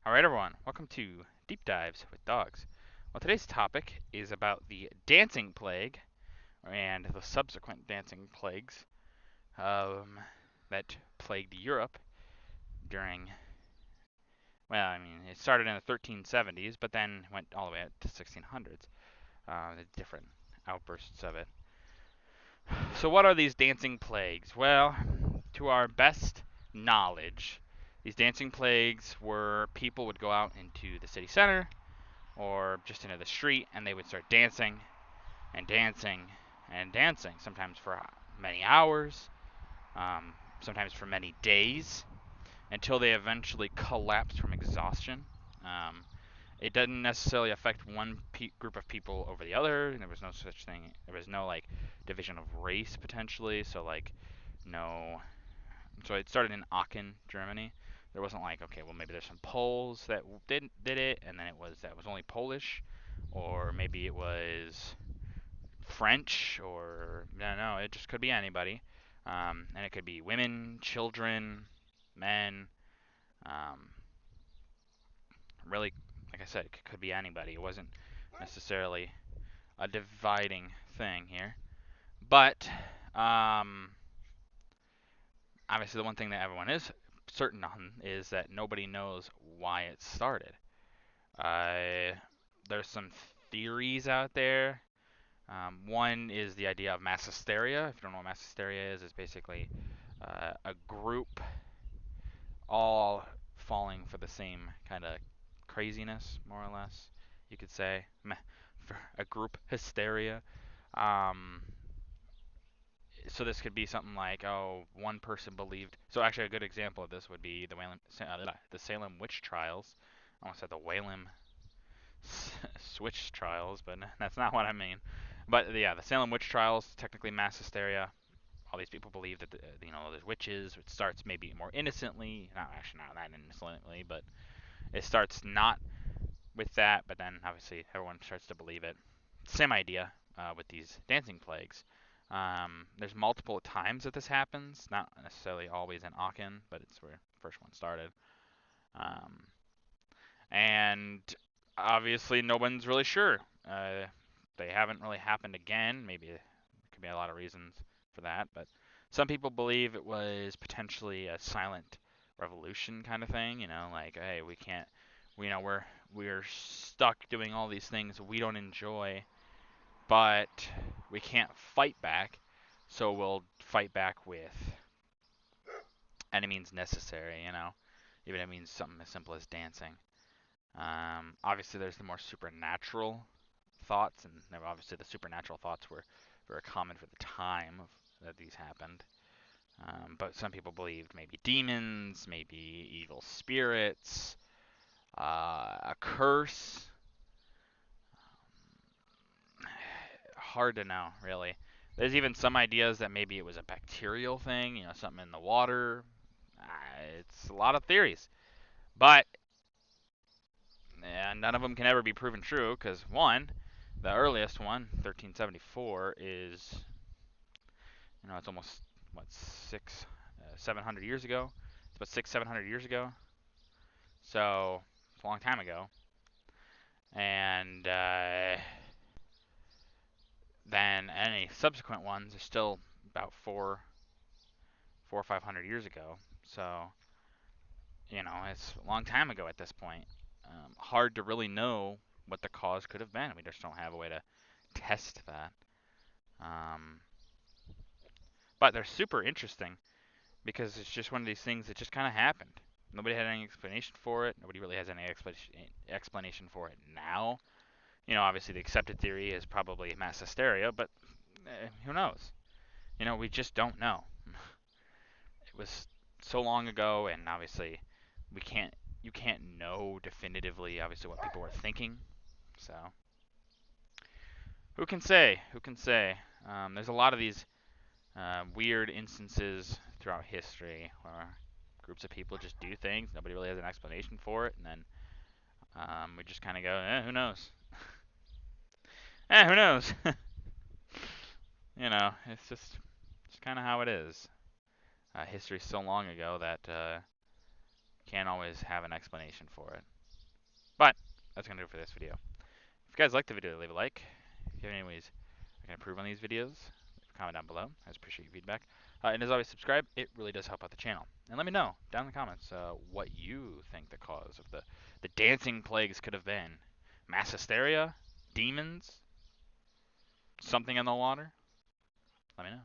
Alright everyone, welcome to Deep Dives with Dogs. Well, today's topic is about the dancing plague and the subsequent dancing plagues that plagued Europe during, it started in the 1370s, but then went all the way up to 1600s, the different outbursts of it. So what are these dancing plagues? Well, to our best knowledge, these dancing plagues were people would go out into the city center or just into the street, and they would start dancing and dancing and dancing, sometimes for many hours, sometimes for many days, until they eventually collapsed from exhaustion. Um, it doesn't necessarily affect one group of people over the other. There was no such thing. There was no like division of race potentially. So like no. So it started in Aachen, Germany. There wasn't like, okay, well maybe there's some Poles that did it, and then that was only Polish, or maybe it was French, or no, it just could be anybody, and it could be women, children, men. Um, really, like I said, it could be anybody. It wasn't necessarily a dividing thing here, but obviously the one thing that everyone is certain on is that nobody knows why it started. There's some theories out there. One is the idea of mass hysteria. If you don't know what mass hysteria is, it's basically a group all falling for the same kind of craziness, more or less, you could say. For a group hysteria. Um, so this could be something like, oh, one person believed. So actually, a good example of this would be the Salem witch trials. I almost said the Whalem switch trials, but that's not what I mean. But yeah, the Salem witch trials, technically mass hysteria. All these people believe that there's witches. It starts maybe more innocently, not that innocently, but it starts not with that, but then obviously everyone starts to believe it. Same idea with these dancing plagues. There's multiple times that this happens, not necessarily always in Aachen, but it's where the first one started. Um, and obviously, no one's really sure. They haven't really happened again. Maybe there could be a lot of reasons for that, but some people believe it was potentially a silent revolution kind of thing. Like, hey, we can't, we're stuck doing all these things we don't enjoy, but we can't fight back, so we'll fight back with any means necessary. Even if it means something as simple as dancing. Obviously, there's the more supernatural thoughts, and obviously the supernatural thoughts were very common for the time that these happened. But some people believed maybe demons, maybe evil spirits, a curse. Hard to know, really. There's even some ideas that maybe it was a bacterial thing, something in the water. It's a lot of theories, but none of them can ever be proven true because one, the earliest one, 1374, is it's almost what 700 years ago. It's about 700 years ago. So it's a long time ago. And then any subsequent ones are still about 400 or 500 years ago. So it's a long time ago at this point. Hard to really know what the cause could have been. We just don't have a way to test that. Um, but they're super interesting because it's just one of these things that just kind of happened. Nobody had any explanation for it. Nobody really has any explanation for it now. Obviously the accepted theory is probably mass hysteria, but who knows? We just don't know. It was so long ago, and obviously we can't. You can't know definitively, obviously, what people were thinking. So who can say? Who can say? There's a lot of these weird instances throughout history where groups of people just do things. Nobody really has an explanation for it, and then we just kind of go, who knows? Who knows? It's kind of how it is. History's so long ago that can't always have an explanation for it. But that's gonna do it for this video. If you guys liked the video, leave a like. If you have any ways I can improve on these videos, leave a comment down below. I just appreciate your feedback. And as always, subscribe. It really does help out the channel. And let me know down in the comments what you think the cause of the dancing plagues could have been. Mass hysteria? Demons? Something in the water? Let me know.